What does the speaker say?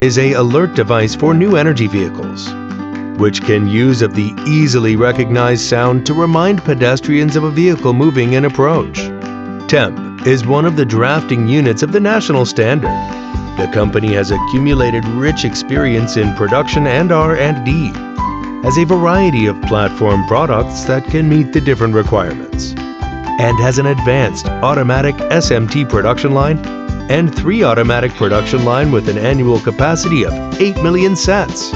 is a alert device for new energy vehicles, which can use of the easily recognized sound to remind pedestrians of a vehicle moving in approach. TEMB is one of the drafting units of the national standard. The company has accumulated rich experience in production and R&D, has a variety of platform products that can meet the different requirements, and has an advanced automatic SMT production line and 3 automatic production line with an annual capacity of 8 million sets.